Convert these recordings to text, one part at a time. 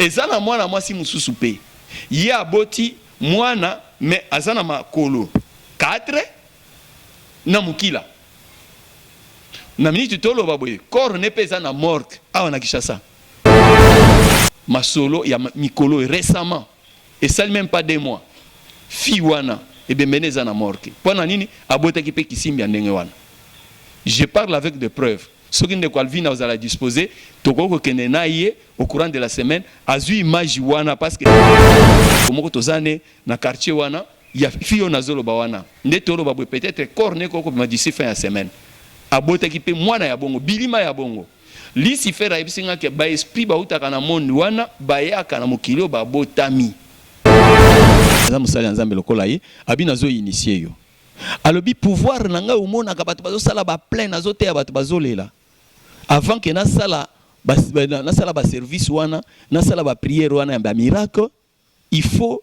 ezana mwana mwasi mususu pe ye aboti mwana me azana makolo 4 na mukila na minute tolo baboye corps ne pesa na morgue awa na Kinshasa masolo ya mikolo récemment et ça même pas 2 mois fi wana et beneza na morgue pona nini abota ki pe kisimbi ndenge wana. Je parle avec des preuves. Ce qui ne Calvin vous allez disposer, toko kende na ye au courant de la semaine, azu image wana parce que comme tozane na quartier wana, il y a fio nazolo ba wana. Ndetolo ba peut-être corne ko ma d'ici fin de semaine. Abota ki pe mwana ya bongo, bilima ya bongo. Li si fera ebisinga ke ba esprit ba utaka na monde wana, ba yaka na mokilio ba botami. Zamu sali nzambe lokola ye, abina zo initier yo. Alobi pouvoir nanga umona ka bato bazo sala ba plein azote ya bato bazolela avant que na sala ba service wana na sala ba prière wana ya miracle il faut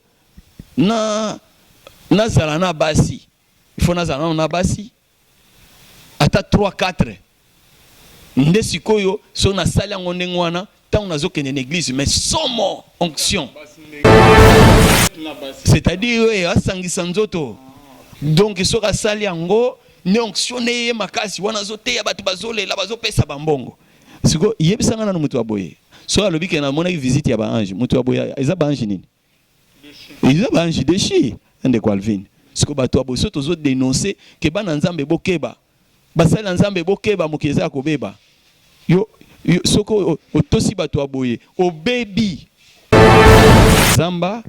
na zala na basi il faut na zala na basi ata 3 4 nde sikoyo so na sala ngonde ngwana tant nazo kene l'église mais somo onction c'est-à-dire asangisa nzoto. Donc so ka sali yango ne onctionné makasi wana zote ya batu bazole la bazopesa bambongo siko yebisanga na mutu aboye so alobi ke na mona visite ya ba ange mutu aboye eza ba ange nini eza ba ange deshi ende Calvin siko batu aboye so tozo dénoncer ke bana nzambe bokeba basali nzambe bokeba mukeza ko beba yo soko otosi batu aboye o baby zamba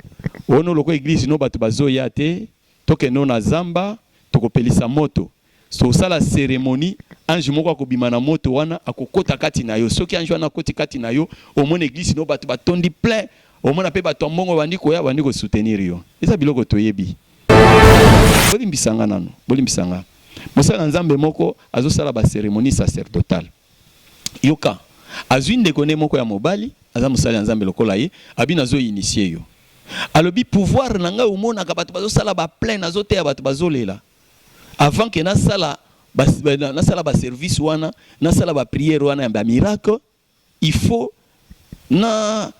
ono loko église no batu bazoya te toke no na zamba tokopelisa moto so sala cérémonie ange moko akobima na moto wana akokota kati na yo soki ange wana koti kati na yo au mon église no batu batondi plein au mon ape batu mbongo bandi ko ya bandi ko soutenir yo eza biloko toyebi bolimbisanga nano bolimbisanga mosala nzambe moko azo sala ba cérémonie sacerdotale yoka azwinde kone moko ya mobali aza mosala nzambe lokola ye abina zo initier yo. Alobi pouvoir nanga umona ka bato bazo sala ba plein azote ya bato bazolela avant que na sala ba service wana na sala ba prière wana ya miracle il faut na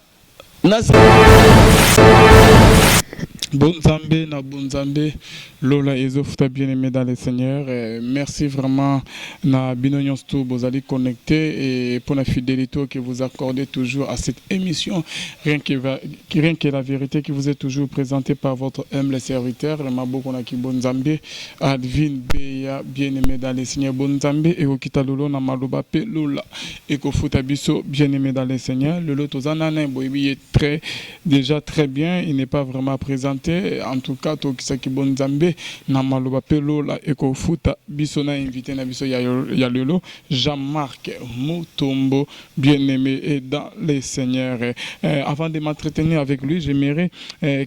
Bonzambe na bonzambe lola ezofuta bien aimé dans le Seigneur. Merci vraiment na binonion sto bozali connecté et pour la fidélité que vous accordez toujours à cette émission rien que la vérité qui vous est toujours présentée par votre humble serviteur Maboko na ki bonzambe Advin Beya bien aimé dans le Seigneur bonzambe et okita lolo na maloba pe lola et ko futa biso bien aimé dans le Seigneur lolo tozana na boyebi est déjà très bien, il n'est pas vraiment présenté. En tout cas, Tokisaki Bonzambe, Namaloba Pelo, la Eko Futa, Bissona invité na Bisso Yalolo, Jean-Marc Moutombo, bien-aimé et dans les seigneurs. Avant de m'entretenir avec lui, j'aimerais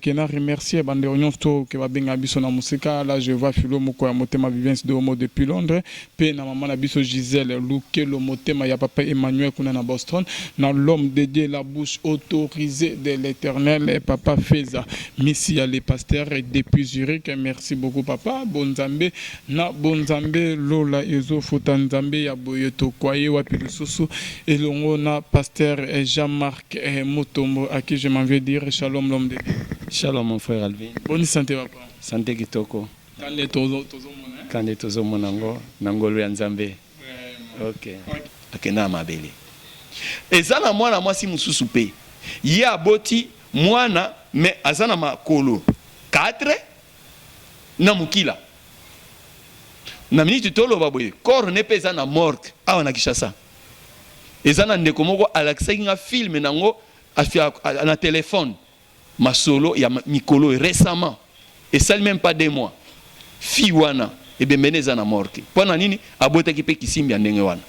qu'il a remercié Banderonion Sto, que va bien Bissona Musika. Là, je vois Philo Moko, Motema Vivens de Homo depuis Londres. Pe na maman Bisso Gisèle, Louke, le Motema, ya papa Emmanuel Kuna na Boston. Dans l'homme dédié la bouche autorisée de l'éternel, papa Feza. Messi les pasteurs depuis Zurich. Merci beaucoup papa. Bonzambe na bonzambe lola ezo futanzambe ya boyeto kwaye wapilususu et longo na pasteur Jean-Marc Moutombo à qui je m'en vais dire shalom l'homme de Dieu. Shalom mon frère Alvin. Bonne santé papa. Santé kitoko. Kande tozo mona. Kande tozo monango nangolo ya nzambe. OK. Akena mabele. Ezana mwana mwasi mususu pe. Ye aboti mwana mais azana makolo 4 na mukila na minute tolo baboye corps ne pesa na morgue awa na Kinshasa ezana ndeko moko alakisa film nango afia na téléphone masolo ya mikolo récemment et ça même pas 2 mois fi wana et beneza na morgue pona nini abota ki pe kisimbi ndenge wana.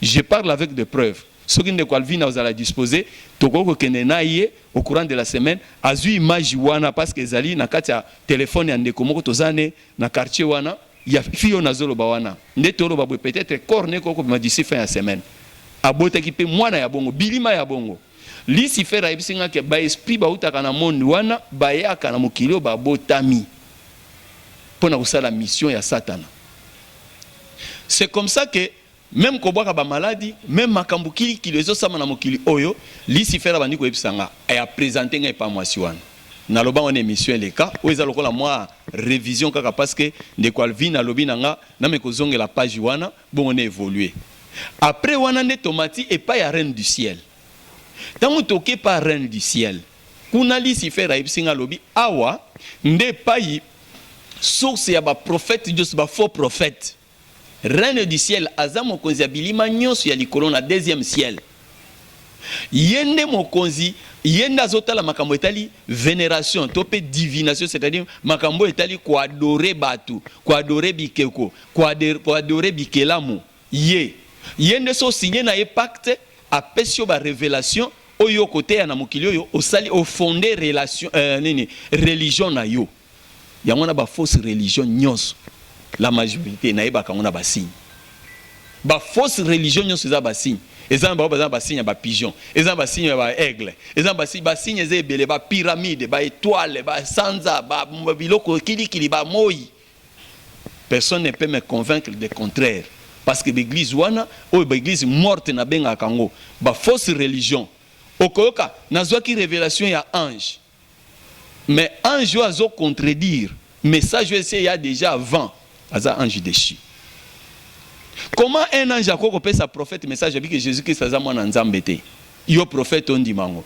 Je parle avec des preuves. Ce qui ne Calvin vous allez disposer, toko kende na ye au courant de la semaine, azu image wana parce que zali na kati ya téléphone ya ndeko moko tozane na quartier wana, ya fio nazolo ba wana. Ndetolo ba peut-être corne ko ma d'ici fin de semaine. Abota ki pe mwana ya bongo, bilima ya bongo. Li si fera ebisinga ke ba esprit ba utaka na monde wana, ba yaka na mokilio ba botami. Pona kusala mission ya Satana. C'est comme ça que même kobwaka ba maladie, même makambo kili ezo sama na mokili oyo, Lucifer bandi ko ebisanga et a présenté ngai pa mwasi wana. Na loba on émission les cas, o ezalo kola moi révision kaka parce que de Calvin na lobi nanga na me kozonga la page wana, bon on a évolué. Après wana ne tomati et pas ya reine du ciel. Tant toqué par reine du ciel. Kuna Lucifer a ebisinga lobi awa nde payi source ya ba prophète Dieu ba faux prophète. Reine du ciel aza mokonzi abilima nyonso ya likolo na deuxième ciel. Yende mokonzi yende azotala makambo etali vénération topé divination, c'est-à-dire makambo etali ko adorer batu, ko adorer bikeko, ko adorer bikelamu. Yende so signé na pacte a pesio ba révélation oyo côté ya na mokili oyo osali o fondé relation religion na yo. Yango na ba fausse religion nyonso. La majorité na yeba kangona ba signe. Ba fausse religion nyonso za ba signe. Ezamba ba signe ba pigeon, ezamba signe ba aigle, ezamba signe ezebele ba pyramide, ba étoile, ba sanza, ba biloko kili ba moi. Personne ne peut me convaincre du contraire parce que l'église wana ou l'église morte na benga kango, ba fausse religion. Okoyoka nazwa ki révélation ya ange. Mais ange azo contredire message il y a déjà avant. Aza ange déchu. Comment un ange a coupé sa prophète message que Jésus-Christ a zamana nzambe te? Yo prophète on dit mango.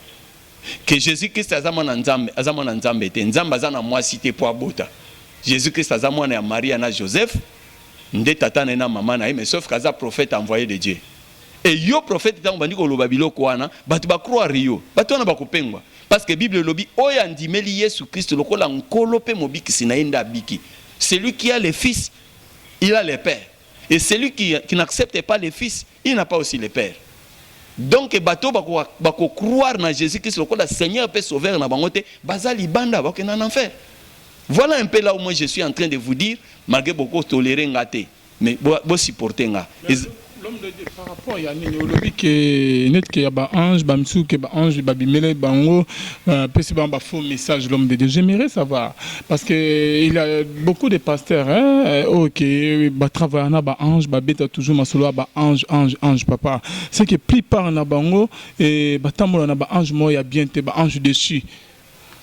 Que Jésus-Christ a zamana nzambe te. Nzamba zana moi cité pour abota. Jésus-Christ a zamana ya Maria na Joseph. Nde tata na maman na mais sauf qu'aza prophète envoyé de Dieu. Et yo prophète tant bandi ko lobabilo kwana, batu ba croire yo. Batu na ba kopengwa. Parce que Bible lobi oya ndimeli Yesu Christ lokola nkolo pe mobiki sinaenda biki. Celui qui a les fils, il a les pères. Et celui qui n'accepte pas les fils, il n'a pas aussi les pères. Donc, bateau bako croire na Jésus-Christ, le Seigneur peut sauver na bangote, bazali banda bako en enfer. Voilà un peu là où moi je suis en train de vous dire, malgré beaucoup tolérer ngate, mais bo supporter nga. L'homme de Dieu par rapport à Yannick Olobi que net que yaba ange bamsou que ange babimele bango peut ba faux message l'homme de Dieu. J'aimerais savoir parce que il y a beaucoup de pasteurs OK ba travailler na ba ange ba beta toujours masolo ba ange papa. C'est que plupart na bango et ba tamola na ba ange mo ya bien te ba ange dessus.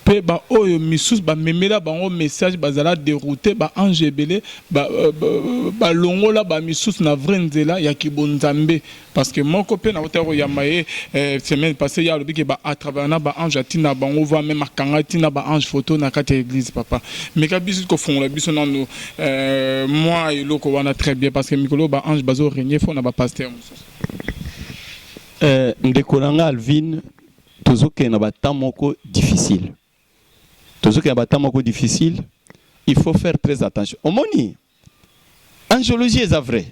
Pe ba oyo misus ba memela bango message bazala dérouté ba ange ebele ba longola ba misus na vrenzela ya kibonzambe parce que mon copain na otero ya maye semaine passée ya lobi ke ba à travers na ba ange atina bango va même akanga tina ba ange photo na kati église papa mais ka bisu ko fongola biso nanu moi et loko wana très bien parce que mikolo ba ange bazo régner fo na ba pasteur ndekolanga Alvin tozoke na ba tamoko difficile. Toujours qu'il y a un temps difficile, il faut faire très attention. Au moni, angiologie est vrai.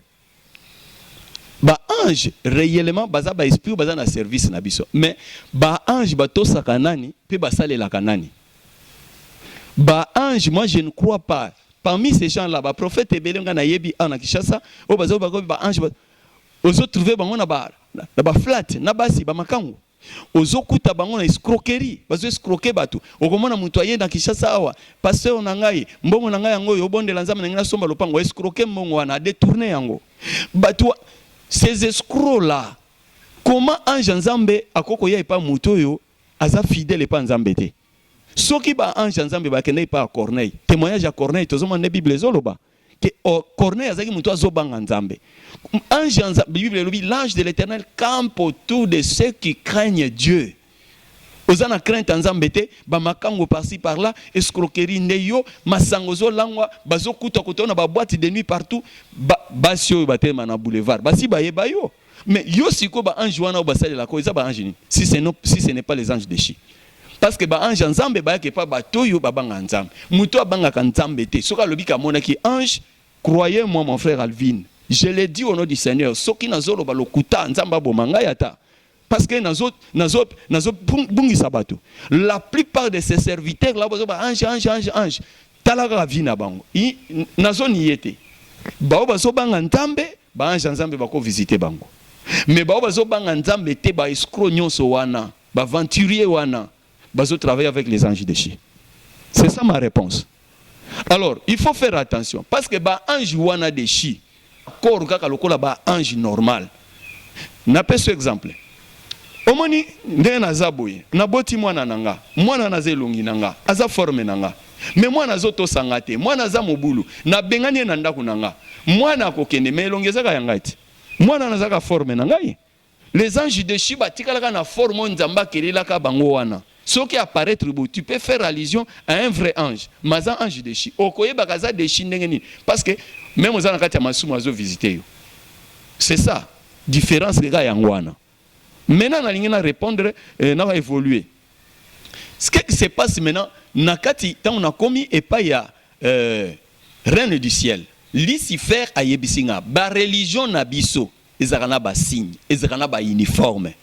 Ba ange réellement baza ba esprit baza na service na biso. Mais ba ange ba to sakanani pe ba sale la kanani. Ba ange moi je ne crois pas. Parmi ces gens là ba prophète ebelenga na yebi ana Kishasa, o baza ba ange ozo trouver bango na ba flat na basi ba makango. Ozokuta bango na escroquerie bazo escroquer batu okomona mutu ayenda na Kishasa awa pasteur na ngai mbongo na ngai yango yo bondela nzambe na ngina somba lopango escroquer mbongo wana détourner yango batu ces escrocs là comment ange nzambe akoko ya pa mutu yo aza fidèle pa nzambe te soki ba ange nzambe ba kende pa Corneille témoignage à Corneille tozoma na Bible zoloba que Corneille azaki mutu azobanga nzambe ange nzambe Bible lobi l'ange de l'Éternel campe autour de ceux qui craignent Dieu. Ozana crainte nzambe te ba makango par-ci par-là escroquerie ndeyo masangozo langwa bazokuta kutona ba boîte de nuit partout basio batema na boulevard basi ba yeba yo mais yo siko ba ange wana basali la ko eza ba ange si ce n'est pas les anges déchus. Parce que ba ange nzambe ba ke pa bato yo babanga nzambe muto abanga ka nzambe te soka lobika mona ki ange croyez-moi mon frère Alvin je l'ai dit au nom du Seigneur soki nazolo ba lokuta nzamba bomanga yata parce que nazo bungi sabato la plupart de ces serviteurs là ba ange talaka vina bango nazo niete ba bazo banga nzambe ba ange nzambe bako visiter bango mais ba bazo banga nzambe te ba escroc nyonso wana ba aventurier wana bazo travailler avec les anges déchus. C'est ça ma réponse. Alors, il faut faire attention parce que ba ange wana déchu corps kaka lokola ba ange normal. Na peso exemple. Omoni ndenge naza boye, naboti mwana nanga, mwana naza elongi nanga, aza forme nanga. Mais mwana azoto sangate, mwana aza mobulu, na bengani na ndako nanga. Mwana akokende mais elongi ezaka yanga ete. Mwana nazaka forme nanga ye. Les anges de Shiba tikalaka na forme nzamba kelelaka bango wana. Ce qui apparaît beau, tu peux faire allusion à un vrai ange. Mais un ange de Chi. Okoye bakaza de Chi ndengeni. Parce que même aux anakati masumu azo visiter. C'est ça. Différence les gars yangwana. Maintenant na lingena répondre na va évoluer. Ce qui se passe maintenant nakati tant on a commis et pas ya reine du ciel. Lucifer a yebisinga ba religion na biso ezakana ba signe, ezakana ba uniforme.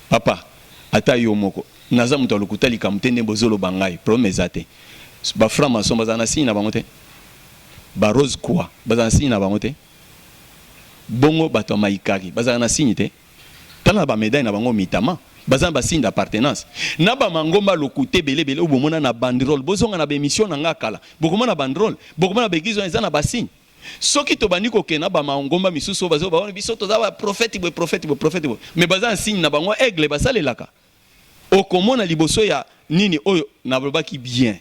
Papa ata yo moko naza muto lokutali kamtende bozolo bangai promesate ba frama so bazana signe na bangote ba rose quoi bazana signe na bangote bongo bato maikaki bazana signe te tala ba médaille na bango mitama bazana ba signe d'appartenance na ba mangomba lokute belebele obomona na banderole bozonga na ba émission na ngakala bokomona na banderole bokomona ba église eza na ba signe soki to bani kokena ba mangomba misuso bazo ba biso to za ba prophète mais bazana signe na bango aigle basalelaka okomona liboso ya nini oyo na balobaki bien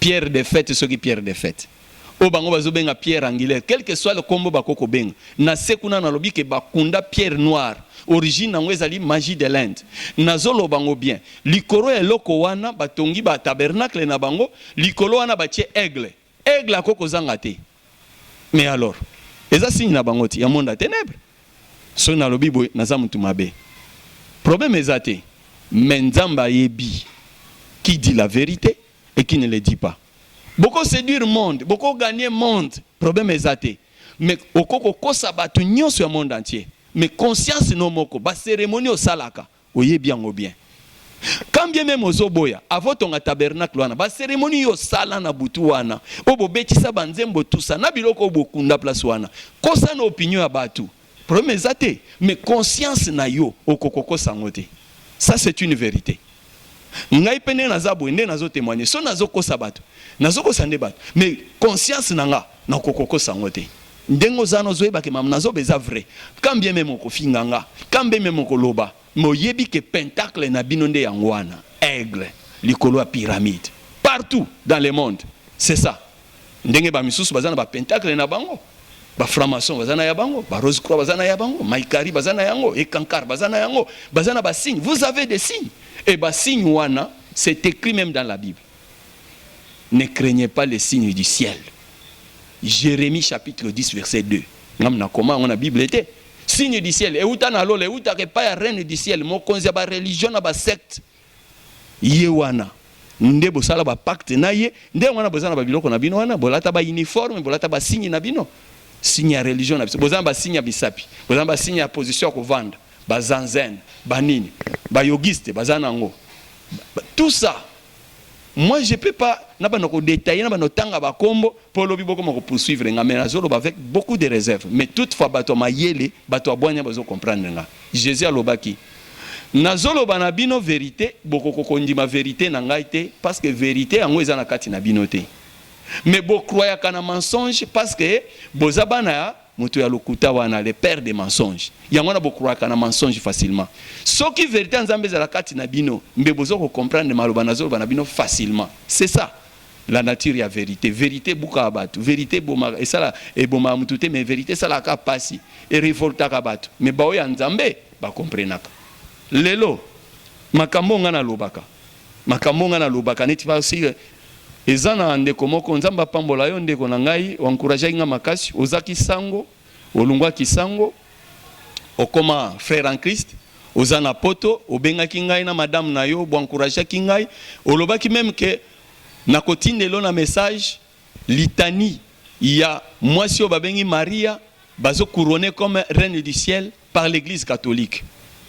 pierre de fête soki pierre de fête o bango bazobenga pierre angulaire quel que soit le combo bakoko benga na sekuna na lobi ke bakunda pierre noire origine nango ezali magie de l'Inde nazolo bango bien likolo eloko wana batongi ba tabernacle na bango likolo wana batie aigle akoko zanga te mais alors eza signe na bango ti ya monde ya ténèbres so na lobi boy naza mutu mabe problème ezate Menzamba yebi qui dit la vérité et qui ne le dit pas. Beaucoup séduire le monde, beaucoup gagner le monde. Problème est athée. Mais au koko sabatu nyon sur le monde entier. Mais conscience no moko, ba cérémonie au salaka, oye bien ou bien. Quand bien même aux oboya, avant ton tabernacle wana, ba cérémonie au sala na butu wana. Obo beti sa banzembo tout ça, na biloko bokunda place wana. Kosa na opinion abatu. Problème est athée. Mais conscience na yo, au koko sangote. Ça c'est une vérité. Ngai pene naza boende nazo témoigner. So nazo ko sabato. Nazo ko sande bato. Mais conscience nanga na kokoko sangote. Ndengo zano zoeba ke mam nazo beza vrai. Quand bien même ko finganga, quand bien même ko loba, mo yebi ke pentacle na binonde yangwana, aigle, likolo ya pyramide. Partout dans le monde. C'est ça. Ndenge ba misusu bazana ba pentacle na bango. Ba franc-maçon bazana ya bango, ba rose croix bazana ya bango, maikari bazana yango, et kankar bazana yango, bazana ba signes. Vous avez des signes. Et ba signe wana, c'est écrit même dans la Bible. Ne craignez pas les signes du ciel. Jérémie chapitre 10 verset 2. Ngamna comment on a Bible était. Signe du ciel. Et uta na lole, uta ke pa ya reine du ciel, mo konzi ba religion na ba secte. Yewana. Nde bosala ba pacte na ye, nde wana bozana ba biloko na bino wana, bolata ba uniforme, bolata ba signe na bino. Signe ya religion na biso bozana ba signe ya bisapi bozana ba signe ya position ko vendre ba zanzen ba nini ba yogiste bazana ngo tout ça moi je peux pas na ba noko détailler na ba notanga ba kombo pour lobi boko moko poursuivre nga mais nazolo avec beaucoup de réserves mais toutefois bato mayele bato abwanya bazo comprendre nga Jésus alobaki nazolo ba na bino vérité boko kokondi ma vérité na ngai te parce que vérité yango eza na kati na bino te. Mais vous croyez qu'un mensonge parce que vous avez le père des mensonges. Il y a beaucoup croire qu'un mensonge facilement. Ce qui est vérité en Zambie, c'est la carte nabino. Mais vous comprendre malobanazo banabino facilement. C'est ça. La nature est vérité. Vérité buka abatu. Vérité boma et ça là et boma mutute mais vérité ça la ka passi et révolta kabatu. Mais baoy en Zambie ba comprenaka. Lelo makambo ngana lobaka. Makambo ngana lobaka neti va aussi ezana ndeko moko nzamba pambola yo ndeko na ngai encourager nga makasi ozaki sango olungwa kisango okoma frère en Christ ozana poto obenga kingai na madame na yo bo encourager kingai olobaki même que na kotindelo na message litanie ya mwasi obabengi Maria bazo couronner comme reine du ciel par l'église catholique.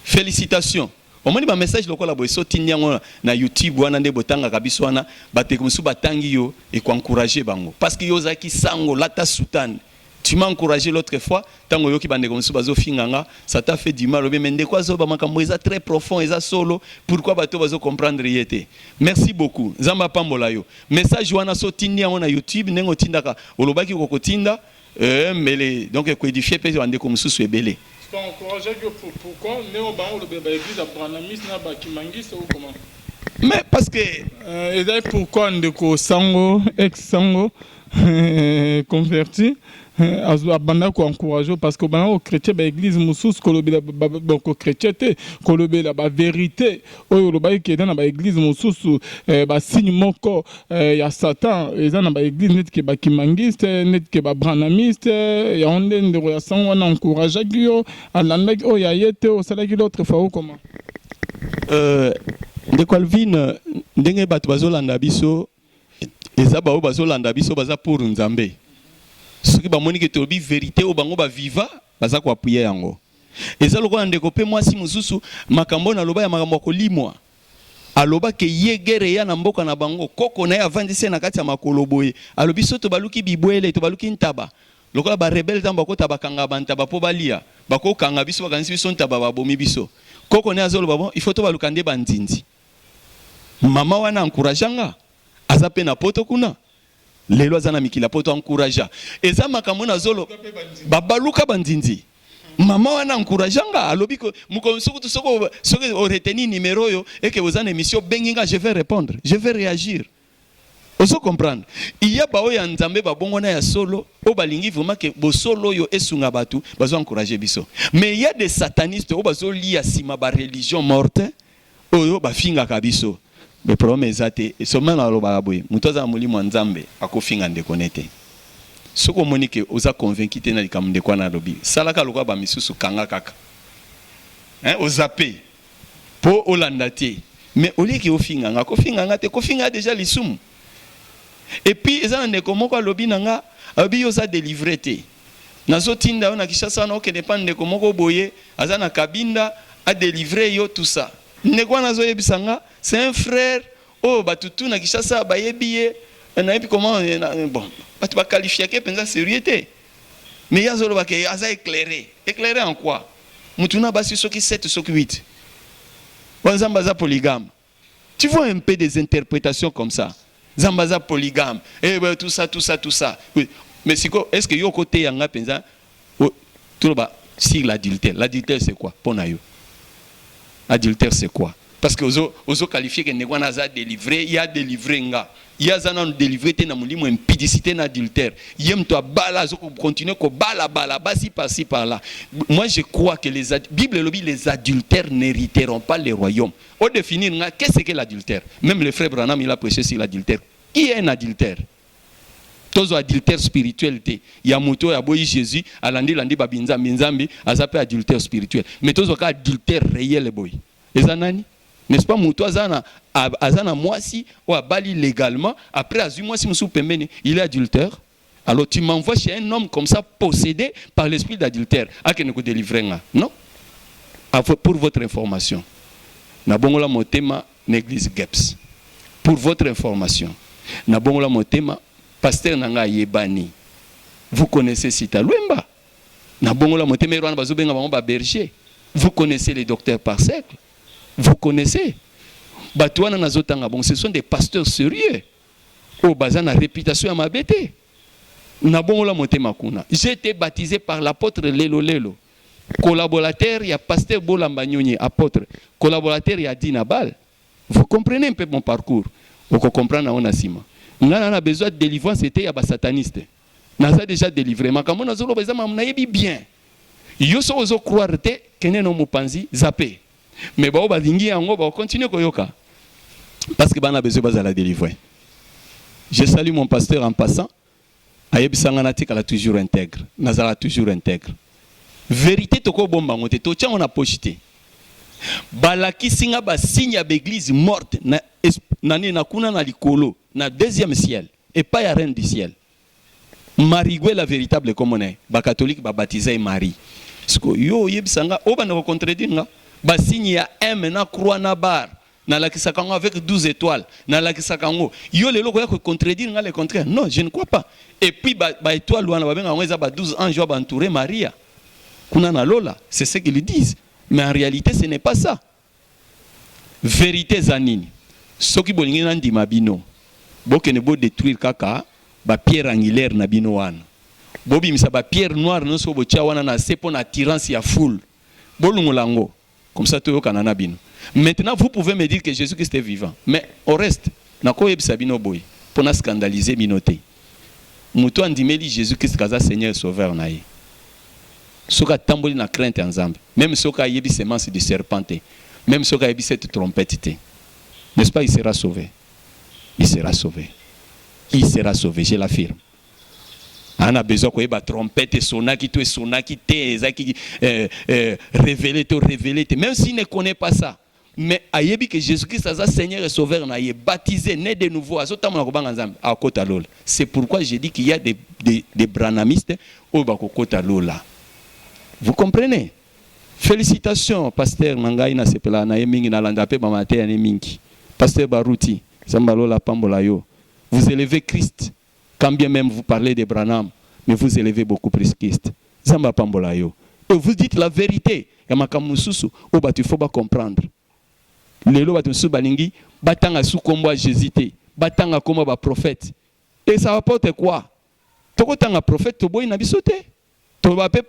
Félicitations. Au moins ba message lokola boy so tinyango na YouTube wana nde botanga kabiso wana batekumsu batangi yo et ko encourager bango parce que yozaki sango lata soutane tu m'as encouragé l'autre fois tango yoki bande komsu bazo finganga ça t'a fait du mal mais ndeko azo ba makambo eza très profond eza solo pourquoi bato bazo comprendre yete. Merci beaucoup nzamba pambola yo message wana so tinyango na YouTube nengo tindaka olobaki kokotinda mais donc codifier peut on comme sous belé. Pourquoi l'église abranamiste n'a pas kimangis ou comment? Mais parce que et d'ailleurs pourquoi ndeko sango ex sango converti abanda ko encourager parce que bana au chrétien ba église mususu kolobela ko chrétien te kolobela ba vérité oyo loba ki dans ba église mususu ba signe moko ya satan eza na ba église net ke ba kimangiste net ke ba branamiste ya onde ndeko ya sango na encourager yo alanda o ya yete o sala ki l'autre fois comment de Calvin ndenge bato bazolanda biso eza bao bazolanda biso baza pour nzambe soki bamoni ke tobi vérité o bango ba viva baza ko appuyer yango eza lokola ndeko pe mwasi mususu makambo na loba ya makambo ko limwa aloba ke yegere ya na mboka na bango koko na ya vandise na kati ya makolo boye alobi soto baluki bibwele to baluki ntaba lokola ba rebelle tamba ko tabakanga bantaba po balia bako kanga biso bakanisi biso ntaba babomi biso koko ne azoloba bon il faut to balukande bandinzi mama wana encourageanga azape na poto kuna lelo azana mikila poto encouragea eza makambo na zolo babaluka bandinzi mama wana encourageanga alobi ko muko soki soki o retenir numéro yo et que vous en émission benginga je vais répondre je vais réagir oso comprendre il y a ba oya nzambe ba bongo na ya solo o balingi vraiment que bo solo yo esunga batu bazo encourager biso mais il y a des satanistes o bazo lia sima ba religion morte oyo ba finga kabiso. Le problème est que ce moment là, mutoza mulimo nzambe akofinga ndekonete. Soko monike oza convaincu te na likamde kwa na lobi. Salaka lokwa ba misusu kanga kaka. Hein, ozape. Po olandate. Mais oli ki ofinga nga kofinga nga te kofinga déjà lisumu. Et puis eza ndeko moko lobi nanga abi yoza délivrer te. Nazo tinda ona kishasa na okene pa ndeko moko boye azana kabinda a délivrer yo tout ça. Ndeko nazo yebisanga c'est un frère oh batutu na kishasa ba yebiye na epi comment bon batu ba qualifier ke penza sérieuté mais yazolo ba ke aza éclairé en quoi mutuna basi soki 7 soki 8 wanzamba polygame tu vois un peu des interprétations comme ça zambaza polygame et tout ça oui. Mais est-ce que yo côté yanga penza tout ba si l'adultère c'est quoi pour na yo adultère c'est quoi? Parce que ozo qualifié que negwana za délivré, il y a délivré nga. Il y a zana délivré te na mulimo impudicité na adultère. Yem to bala zo continuer ko bala basi par-ci par-là. Moi je crois que Bible lobby les adultères n'hériteront pas le royaume. Au définir nga qu'est-ce que l'adultère? Même le frère Branham il a prêché sur l'adultère. Qui est un adultère? Tozo adultère spiritualité. Ya moto ya boyi Jésus, alandi babinza minzambi, azape adultère spirituel. Mais tozo ka adultère réel boy. Ezanani? N'est-ce pas moto azana moisi ou abali légalement après azu moisi musu pembeni, il est adultère. Alors tu m'envoies chez un homme comme ça possédé par l'esprit d'adultère. A que ne ko délivrer nga. Non? Pour votre information. Na bongola motema l'église Geps. Pour votre information. Na bongola motema pasteur nanga yebani. Vous connaissez Sita Luemba. Na bongola motema rwana bazobenga bango ba berger. Vous connaissez les docteurs par cercle. Vous connaissez. Batouana nazotanga bon, ce sont des pasteurs sérieux. Oh bazana réputation à ma bête. Na bongola motema kuna. J'ai été baptisé par l'apôtre Lelo. Collaborateur, il y a pasteur Bolamba Nyonyi, apôtre. Collaborateur, il y a Dinabal. Vous comprenez un peu mon parcours. Vous comprenez on a sima. On a besoin de délivrance, c'était il y a des satanistes. On a déjà délivré. Mais comme on a bien. Yo so ozo croire te kene no mupanzi zappé. Mais ba balingi yango ba continuer koyoka. Parce que bana besoin bazala délivrer. Je salue mon pasteur en passant. Ayebisanga natika la toujours intègre. Nazala toujours intègre. Vérité toko bomba ngote to tia on a pochité. Balaki singa ba signe à l'église morte na nani na kuna na likolo na deuxième ciel et pas ya reine du ciel. Marigwe la véritable comme on est. Ba catholique ba baptisé Marie. Yo yebisanga obana ko contredire nga ba signe ya M na croix na bar na la kisakango avec 12 étoiles na la kisakango yo lelo ko ya ko contredire nga le contraire. Non, je ne crois pas. Et puis ba étoile wana ba benga ngeza ba 12 anges ba entourer Maria. Kuna na lola, c'est ce qu'ils disent. Mais en réalité ce n'est pas ça. Vérité zanini. Soki bolingi na ndima bino. Bokene bo détruire kaka ba pierre angulaire na bino wana. bobi misaba pierre noire non so botia wana na se pour na attirance ya foule bolungolango comme ça to kanana bino. Maintenant vous pouvez me dire que Jésus-Christ est vivant, mais au reste nako yebisa bino boy pour na scandaliser binoté. Muto andimeli Jésus-Christ kaza Seigneur et Sauveur na ye. Soka tamboli na crainte en Nzambe, même soka yebi semence de serpent, même soka yebi cette trompette, n'est-ce pas, il sera sauvé. Il sera sauvé. Il sera sauvé, je l'affirme. On a besoin qu'on ait une trompette, sonaki te, révélé, même s'il ne connaît pas ça. Mais ayebi que Jésus-Christ est Seigneur et Sauveur, na baptisé, né de nouveau, c'est pourquoi j'ai dit qu'il y a des branamistes au bakokota lola. Vous comprenez? Félicitations, pasteur Nangai na sepela na yemingi na landape ba maté ya mingi. Pasteur Baruti, Zambalola Pambolayo. Vous élevez Christ. Quand bien même vous parlez de Branham, mais vous élevez beaucoup plus Christ. Zamba Pambolayo. Et vous dites la vérité. Ya makamususu o batu faut pas comprendre. Lelo batu su balingi batanga su kombo a Jésus te. Batanga kombo ba prophète. Et ça apporte quoi? Toko tanga prophète to boy na bisote.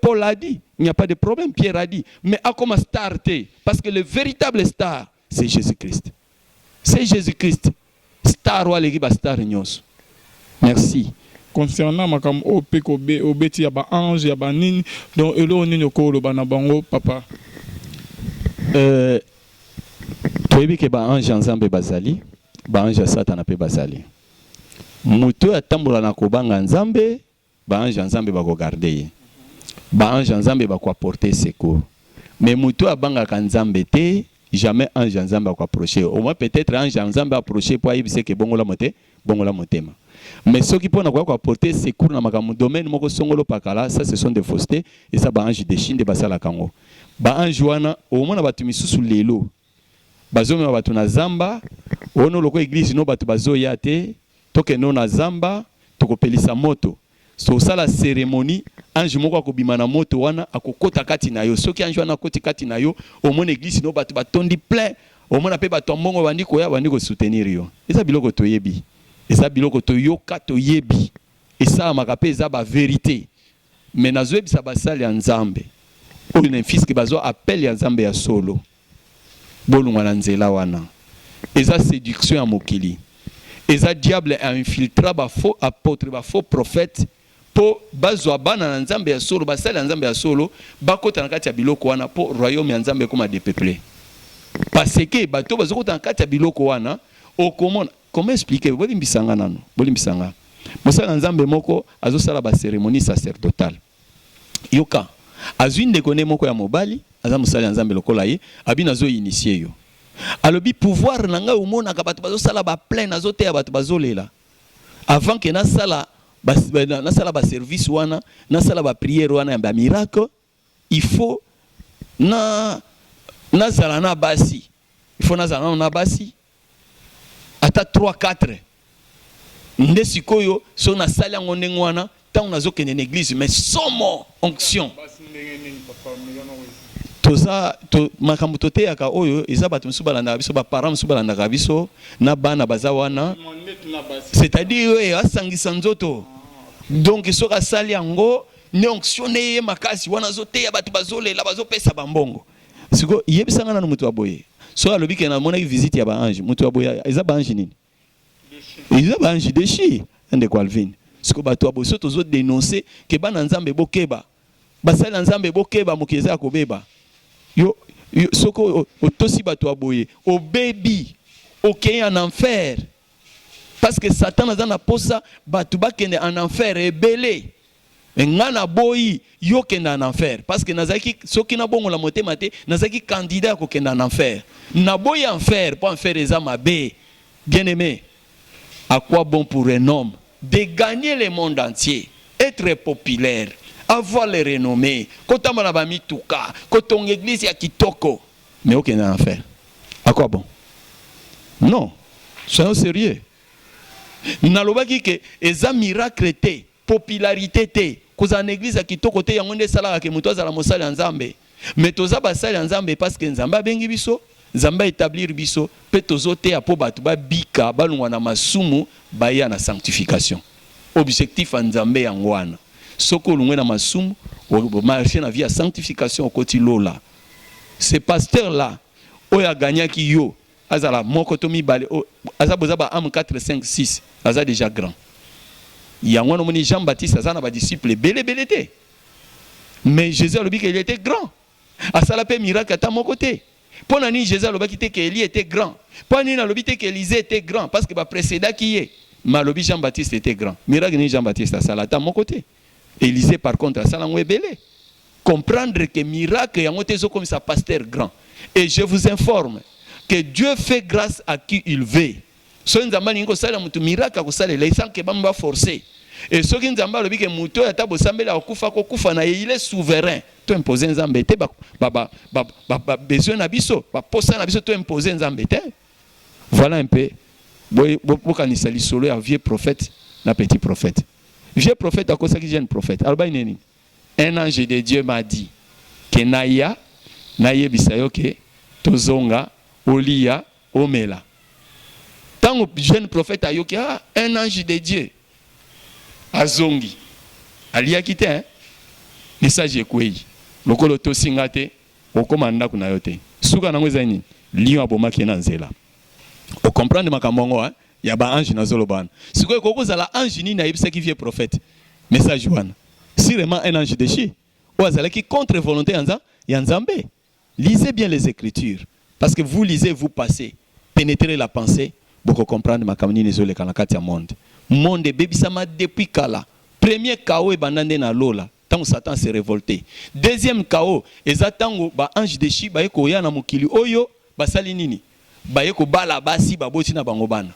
Paul a dit, il n'y a pas de problème, Pierre a dit, mais à comment starter? Parce que le véritable star, c'est Jésus-Christ. C'est Jésus-Christ. Star ou l'équipe star nyos. Merci. Concernant makam OPKB, obeti ya ba ange ya ba nini, donc elo nini ko lo bana bango papa. Toyebi ke ba ange Nzambe bazali, ba ange Satan pe bazali. Muto atambola na kobanga Nzambe, ba ange Nzambe ba ko garder. Ba ange Nzambe ba ko apporter secours. Mais muto abanga ka Nzambe te, jamais ange Nzambe ba ko approcher. Au moins peut-être ange Nzambe approcher pour yebise ke bongola motema. Mais ceux qui peuvent apporter secours dans le domaine moko songolo pakala, ça ce sont des faussetés et ça ba ange de Chine de basala kango. Ba ange wana au moins batu misusu lelo. Bazome batu na zamba, ono loko église no batu bazo yate, toke no na zamba, toko pelisa moto. So ça la cérémonie, ange moko akobima na moto wana akokota kati na yo. Soki ange wana koti kati na yo, au moins église no batu batondi plein, au moins pe batu mbongo bandi ko ya bandi ko soutenir yo. Eza biloko toyebi. Eza biloko toyoka toyebi. Eza makape eza ba vérité. Mais nazo ebisa basali ya Nzambe. Oyo na fils ki bazo appel ya Nzambe ya solo. Bolungwa na nzela wana. Eza séduction ya mokili. Eza diable a infiltré ba faux apôtre, ba faux prophète po bazwa bana na Nzambe ya solo, basali ya Nzambe ya solo, bakota na kati ya biloko wana po royaume ya Nzambe koma dépeuplé. Parce que bato bazokota na kati ya biloko wana, o comment expliquer? Bolimbisanga nano, bolimbisanga. Mosala Nzambe moko azosala ba cérémonie sacerdotale. Yoka azwin de kone moko ya mobali, aza mosala Nzambe lokola ye, abina zo initier yo. Alobi pouvoir nanga umona ka bato bazosala ba plein azote ya bato bazolela. Avant que na sala ba service wana, na sala ba prière wana ya ba miracle, il faut na zala na basi. Il faut na zala na basi. Ata 3-4. Nde sikoyo so na sala ngonde wana, tant nazo kene l'église mais somo onction. Toza to makambo tote yaka oyo eza bato msuba landa biso ba parents msuba landa biso na bana bazawana. C'est-à-dire yo asangisa nzoto. Donc soka sali yango ne onctionné makasi wana zote ya bato bazolela bazopesa bambongo. Siko yebisanga na mutu aboye. So alobi ke na mona visite ya ba ange, mutu aboye eza ba ange nini? Eza ba ange deshi ende Calvin. Siko bato aboye so tozo dénoncer ke bana Nzambe bokeba. Basala Nzambe bokeba mokeza ko beba. Yo soko otosi bato aboye au baby OK en enfer parce que Satan a na posa bato bakende en enfer rebelle ngana boyi yo kende en enfer parce que nazaki soki na bongo la motema te nazaki candidat ko kende en enfer na boyi enfer pour enfer eza mabe. Bien aimé, à quoi bon pour un homme de gagner le monde entier, être populaire, avoir les renommées, quand on a ba mituka, quand on église ya kitoko, mais aucun en enfer. À quoi bon? Non, soyons sérieux. Nalobaki que eza miracle te, popularité te, koza en église ya kitoko te yangonde sala ke muto azala mosala Nzambe. Mais toza basala Nzambe parce que Nzamba bengi biso, Nzamba établir biso, pe tozo te apo batu ba bika balungwa na masumu baya na sanctification. Objectif Nzambe yangwana. soko lungwe na masumu marcher na vie à sanctification au côté lola. Ce pasteur là oya gagné qui yo azala moko to mibale azaboza ba am 4 5 6 aza déjà grand. Yango no moni Jean-Baptiste azana ba disciple belé té. Mais Jésus a dit qu'il était grand. Asala pe miracle à mon côté. Pendant que Jésus a dit qu'Élie était grand. Pendant que Jésus a qu'Élisée était grand. Parce que le précédent qui est. Mais Jean-Baptiste était grand. Miracle ni Jean-Baptiste asala à mon côté. Élisée par contre asala ngwe belé. Comprendre que miracle yango tezo comme ça pasteur grand. Et je vous informe que Dieu fait grâce à qui il veut. So nzamba ningo sala mutu miracle ko sala les sans que bamba forcer. Et ce qui nous a dit que Mouto est il est souverain. Tu imposer Nzambe te besoin nabiso, posa nabiso tu imposer Nzambe te. Voilà un peu. Bokanisa li solo ya vieux prophète na petit prophète. Vieux prophète à cause qui jeune prophète. Un ange de Dieu m'a dit que naye bisayo ke tozonga olia omela. Tant que jeune prophète a yoki un ange de Dieu azongi alia kite message ekwei lokolo to singate okomanda kuna yote suka nango ezani lion abomaki na nzela o comprendre makambo ya ba ange na zolobana sikoy kokozala ange ni na yebisa ki vie prophète message wana sûrement un ange de chi ou azala ki contre volonté ya Nzambe. Lisez bien les écritures parce que vous lisez, vous passez, pénétrez la pensée pour comprendre makambo ni nezole kana kati ya monde. Monde bebisama depuis kala. Premier chaos est bandé na lola. Tant que Satan s'est révolté. Deuxième chaos, ezantango ba ange de chi ba eko ya na mokili oyo ba sali nini. Ba eko bala basi ba boti na bango bana.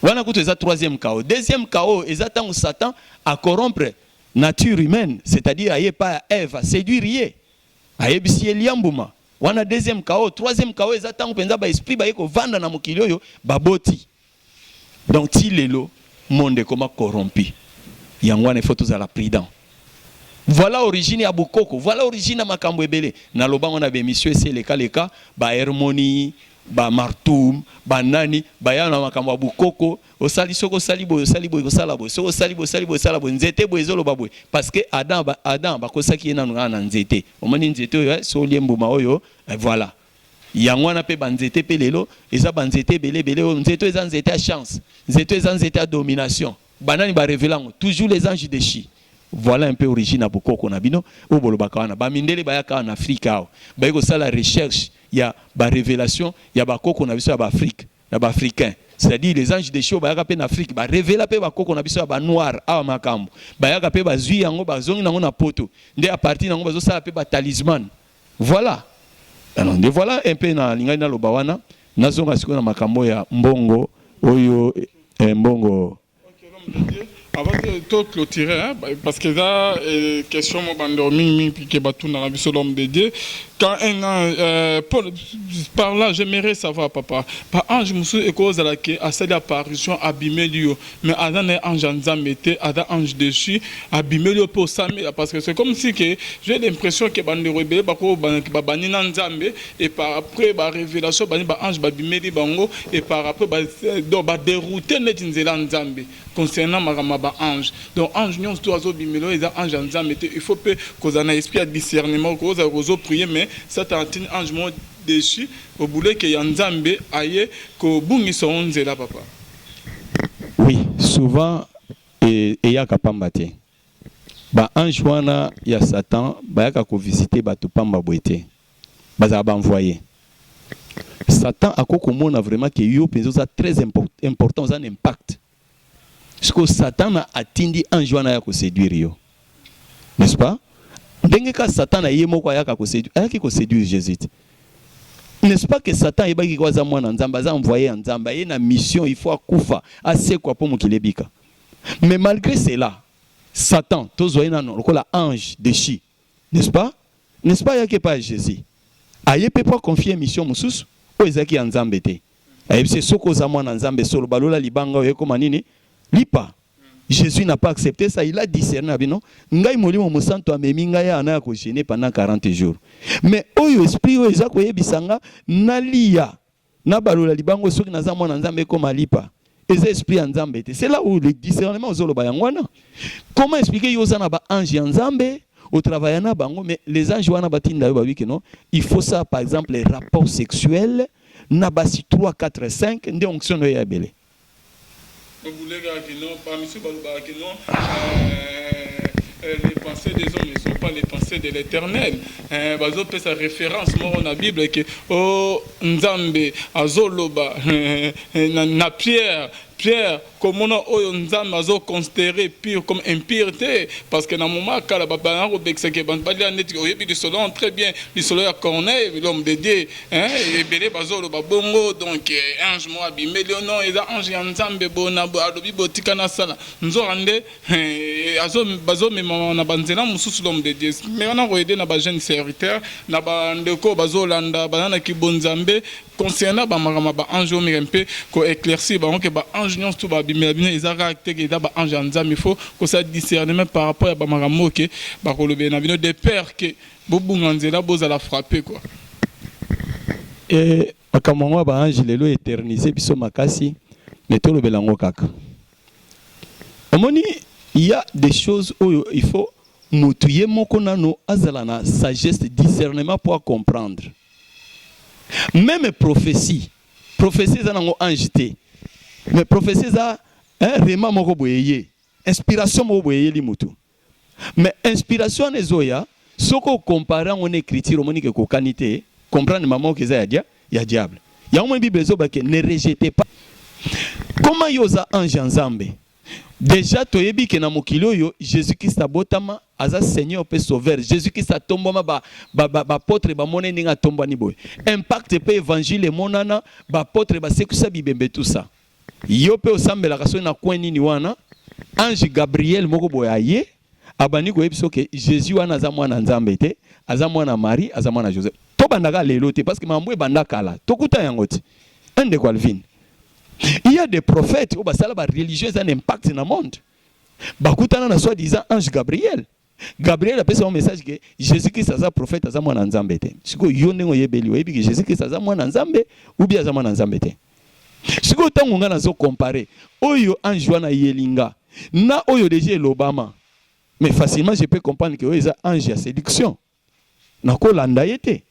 Wana kuto eza troisième chaos. Deuxième chaos, ezantango Satan a corrompre nature humaine, c'est-à-dire aye pas Ève a séduire yé. Aye bisi eliambuma. Wana deuxième chaos, troisième chaos ezantango penza ba esprit ba eko vanda na mokili oyo ba boti. Donc ti lelo monde comment corrompu. Yangwa ne faut tous à la prudent. Voilà l'origine ya bukoko, voilà l'origine ya makambo ebele. Na lobango na be monsieur c'est le cas ba harmonie, ba martoum, ba nani, ba yana makambo bukoko, osali soko salibo ko salabo, soko salibo salabo nzete boezolo babwe parce que Adam ba kosaki na na nzete. Omani nzete oyo so liembuma oyo, voilà. Yango na pe banzete pe lelo eza banzete belé nzeto eza nzete à chance nzeto eza nzete à domination banani ba révélant toujours les anges de chi. Voilà un peu origine abokoko na bino o bolobaka wana ba mindele ba yaka en Afrique ao ba eko sala recherche ya ba révélation ya ba koko na biso ya ba Afrique na ba africain, c'est-à-dire les anges de chi ba yaka pe na Afrique ba révéla pe ba koko na biso ya ba noir a makambo ba yaka pe ba zui yango ba zongi nango na poto nde a partir nango ba zo sala pe ba talisman. Voilà. Alors, voilà un peu na lingana lobawana nazonga siko na makambo ya mbongo oyo mbongo. Avant de clôturer, hein, parce que là, question mon bandormi puis que batou dans la vie sur l'homme de Dieu. Quand un an, par là, j'aimerais savoir, papa. Par ange, je me cause à laquelle à cette apparition abîmé lui, mais à un ange en zamete, à un ange dessus, abîmé lui pour ça, parce que c'est comme si que j'ai l'impression que bande rebelle, bako bani nan zambe, et par après, ba révélation, bani ba ange abîmé li bango, et par après, ba dérouter net inzela nzambe concernant ma ange. Donc ange nous tous bimelo, les anges en zamete, il faut que qu'on ait esprit à discernement, qu'on ait prier, mais cet ange m'a déçu au boulot que Yanzambe aille que bungi son nzela papa. Oui, souvent et ya kapambate. Ba ange wana ya Satan ba ya ko visiter ba tupamba boité. Ba za ba envoyer. Satan a kokomona vraiment que yo penzo ça très important, ça un impact. Parce que Satan a atteint ange wana ya ko séduire yo. N'est-ce pas? Denge ka Satan a yemo kwa yaka ko séduire, ayaki ko séduire Jésus. N'est-ce pas que Satan est baki kwa za mwana nzamba za envoyer nzamba yé na mission il faut akufa assez quoi pour mukilebika. Mais malgré cela, Satan tozoye na no lokola ange de chi. N'est-ce pas? N'est-ce pas yake pas Jésus? Aye peut pas confier mission mususu o ezaki ya nzambe te. Aye c'est soko za mwana nzambe solo balola libanga yo koma nini? Lipa. Jésus n'a pas accepté ça, il a discerné abino. Ngai molimo musanto amemi ngai ana ko gêner pendant 40 jours. Mais oyo esprit oyo ezako yebisanga nalia na balola libango soki naza mwana nzambe koma lipa. eza esprit ya nzambe te. C'est là où le discernement ozoloba yangwana. Comment expliquer yo zana ba ange ya nzambe au travail na bango, mais les anges wana batinda yo babi que non, il faut ça par exemple les rapports sexuels na basi 3 4 5 nde onction no ya belé. Vous voulez que non, parmi ceux qui non, les pensées des hommes ne sont pas les pensées de l'Éternel. Bazo peut sa référence dans la Bible que oh Nzambe azoloba na Pierre comme on a Nzambe azo considéré pire comme impureté parce que dans le moment quand la baba c'est que bandi net oyebi selon très bien le solo ya Corneille l'homme de Dieu et belé bazoloba bongo donc ange moi bi millionnon et ange ya Nzambe bona alobi botika na sala nzorande azo bazo mema na banzela mususu l'homme de Dieu mais on a aider na ba jeune serviteur na ba ndeko bazolanda banana ki bonzambe concernant ba marama ba ange o mirempe ko éclaircir ba on que ba ange nyons tout ba bimela bino eza caractère que ba ange nzambe il faut que ça discernement par rapport à ba marama que ba kolobe na bino de peur que bobunga nzela bozala frapper quoi et akamwa ba ange lelo éterniser biso makasi mais to lobelango kaka omoni il y a des choses où il faut mutuye moko nano azala na sagesse discernement pour comprendre. Même prophétie ça nango ange te mais prophétie ça vraiment moko boyeye inspiration moko boyeye li mutu mais inspiration ezoya soko comparer en écriture monique ko kanité comprendre maman que ça ya diable ya moins bible zo ba que ne rejetez pas comment yoza ange nzambe déjà toyebi ke na mokili oyo Jésus-Christ abotama aza Seigneur pe sauveur Jésus-Christ atombama ba apôtre ba mona ninga tombani boy impact pe évangile monana ba apôtre ba sekusa bibembe tout ça yo pe osambela kaso na kweni ni wana ange Gabriel moko boy aye abani ko yebiso ke Jésus wana aza mwana nzambe te aza mwana Marie aza mwana Joseph to bandaka lelo te parce que mambo e bandaka la tokuta yango te ende kwa Alvin. Il y a des prophètes où la religion a un impact dans le monde. Bakutana na soi-disant ange Gabriel. Gabriel a passé un message que Jésus-Christ est un prophète, est un moine nzambe. Si vous yondengo yebeli, vous que Jésus-Christ est un moine nzambe ou bien un moine nzambe. Si vous tant on a zo comparer, oyo ange wana yelinga, na oyo déjà l'Obama. Mais facilement je peux comprendre que oyo ange à séduction. Na ko landa yete.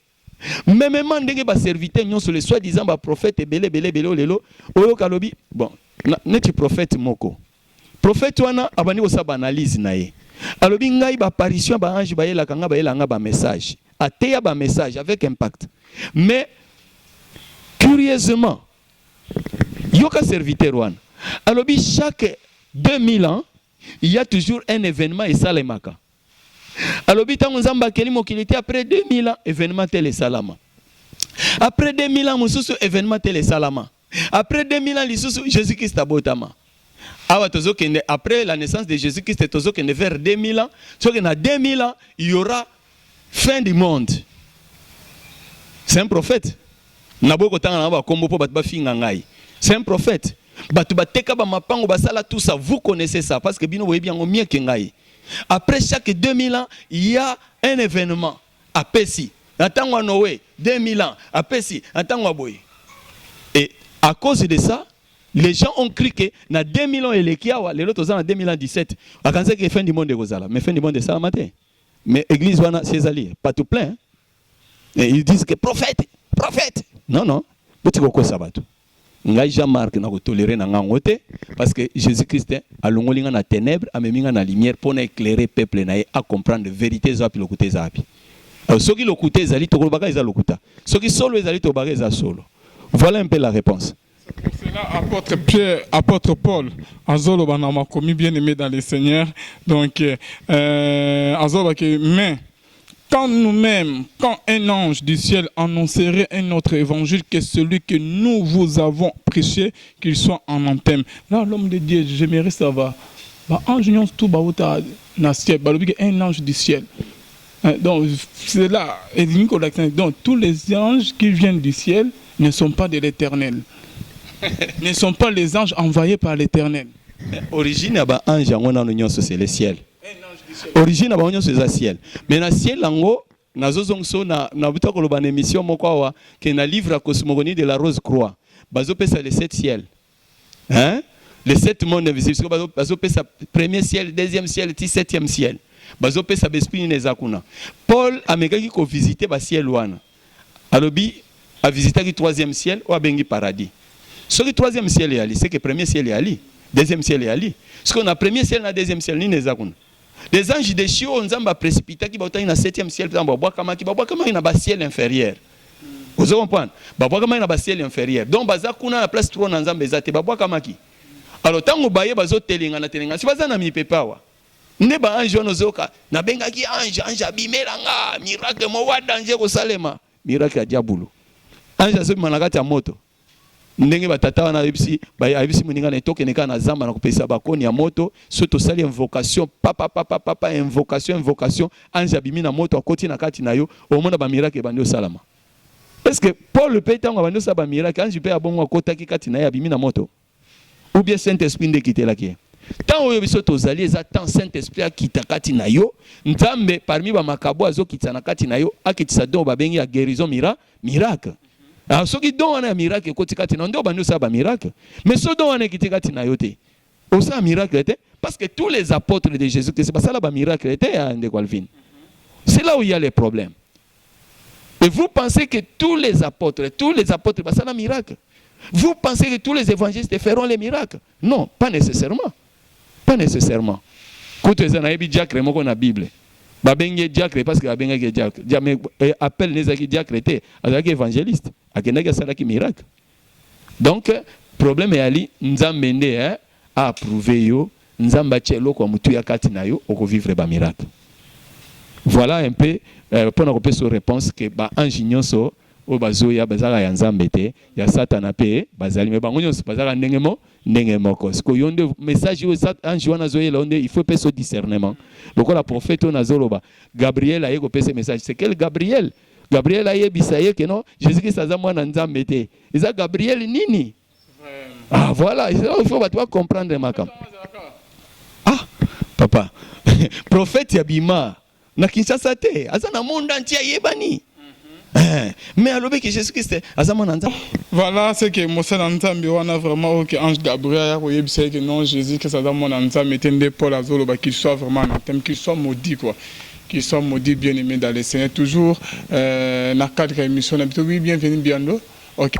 Même ndenge ba serviteur nyonso le soi-disant ba prophète belé lelo oyo kalobi bon neti prophète moko prophète wana abani osaba analyse na ye alobi ngai ba apparition ba ange ba yela kanga ba yela nga ba message ateya ba message avec impact mais curieusement yoka serviteur wana alobi chaque 2000 ans il y a toujours un événement et salemaka. Alors, après 2000 ans, événement tel salama. Après 2000 ans, événement tel salama. Après 2000 ans, Jésus-Christ a botama. Après la naissance de Jésus-Christ, vers 2000 ans, dans 2000 ans, il y aura fin du monde. C'est un prophète. C'est un prophète. Tout ça, vous connaissez ça parce que bino bien mieux que ngai. Après chaque 2000 ans, il y a un événement à Pessi. Attends Noé, 2000 ans à Pessi, attends Boy. Et à cause de ça, les gens ont cru que dans 2000 ans, les autres en 2017, à quand c'est que fin du monde est Rosala, mais fin du monde est ça matin. Mais l'église wana c'est allé, pas tout plein. Et ils disent que prophète. Non, petit coco sabato. Ngai Jean-Marc na tolérer na ngangote parce que Jésus-Christ a longolinga na ténèbres ameminga na lumière pour éclairer peuple na à comprendre la vérité zapi lokuté zapi. Alors ceux qui lokuté zali to kolbaka za lokuta. Ceux qui solo zali to baka za solo. Voilà un peu la réponse. C'est là apôtre Paul azolo banama commis bien aimé dans le Seigneur donc azolo que mais quand nous-mêmes, quand un ange du ciel annoncerait un autre évangile que celui que nous vous avons prêché, qu'il soit en antenne. Là, l'homme de Dieu, j'aimerais savoir. Ange tout na ciel, un ange du ciel. Donc, c'est là. Donc, tous les anges qui viennent du ciel ne sont pas de l'Éternel. Ne sont pas les anges envoyés par l'Éternel. Origine à ange en union c'est le ciel. Origine à union c'est le ciel. Mais dans le ciel lango nazozongso na buta ko loba émission moko wa que na livre cosmogonie de la Rose Croix. Bazo pesa le sept ciel. Hein? les 7 mondes invisibles bazo pesa premier ciel, deuxième ciel, 7e ciel. Bazo pesa besprit nezakuna. Paul amekaki ko visiter ba ciel wana. Alobi a visiter ki 3e ciel ou abengi paradis. Ce qui 3e ciel est ali, c'est que premier ciel est ali, deuxième ciel est ali. Ce qu'on a premier ciel na deuxième ciel ni nezakuna. Les anges de Chio nzamba précipita ki ba na 7e ciel nzamba bwa kama na ba ciel inférieur. Vous comprenez? Babwa kama na ba ciel inférieur. Donc baza kuna na place trop na nzamba ezate babwa kama ki. Alors tango baye bazo telinga na telinga si baza na mipepawa. Ne ba ange onozoka na benga ki ange abimelanga miracle mo wa danger ko salema miracle ya diabolo. Ange azo manakati ya moto. Ndenge batata wana ibisi ba ibisi muninga na toke neka na zamba na kopesa bakoni ya moto soto sali invocation papa invocation ange abimi na moto akoti na kati na yo omona ba miracle bandi salama. Est-ce que Paul le pétant a vendu ça ba miracle ange pe abongo akota ki kati na ya abimi na moto ou bien Saint-Esprit nde kitela ki tant oyo biso tozali eza tant Saint-Esprit akita kati na yo nzambe parmi ba makabo azo kitana kati na yo akitisa don ba bengi ya guérison miracle. Alors ceux qui donnent un miracle koti kati na ndo bandu ça ba miracle mais ceux dont on kiti kati na yo te o ça miracle était parce que tous les apôtres de Jésus que c'est pas ça là ba miracle était ande Calvin. C'est là où il y a les problèmes. Et vous pensez que tous les apôtres bah, ça un miracle. Vous pensez que tous les évangélistes feront les miracles? Non, pas nécessairement. Pas nécessairement. Quand vous avez diacre, dans la Bible, vous avez diacre parce que vous avez diacre. Appelle les diacres, vous avez évangéliste. Vous avez miracle. Donc, problème est ali, nous avons à approuver, nous avons battu kwa mutu ya kati na yo, on vivre ba miracle. Voilà un peu pour nous répondre sur réponse que ba ange nyonso o bazoya bazala ya nzambe te ya satana pe bazali mais bango nyonso bazala ndenge moko ce que yonde message yo ange wana zoyela onde il faut pesa discernement donc la prophète on azoloba Gabriel a yeko pesa message c'est quel Gabriel a yebisa ye que non Jésus Christ aza mwana nzambe te eza Gabriel nini ah voilà il faut batwa comprendre makam ah papa prophète yabima na Kinshasa te aza na monde entier yebani mais alors que Jésus Christ aza mwana nzambe voilà c'est que Moussa Nzambe on a vraiment que ange Gabriel a yebisa que non Jésus Christ aza mwana nzambe tende Paul azolo ba qu'il soit vraiment en thème qu'il soit maudit quoi qu'ils soient maudits bien aimés dans le Seigneur toujours na cadre émission oui bienvenue Biando. OK.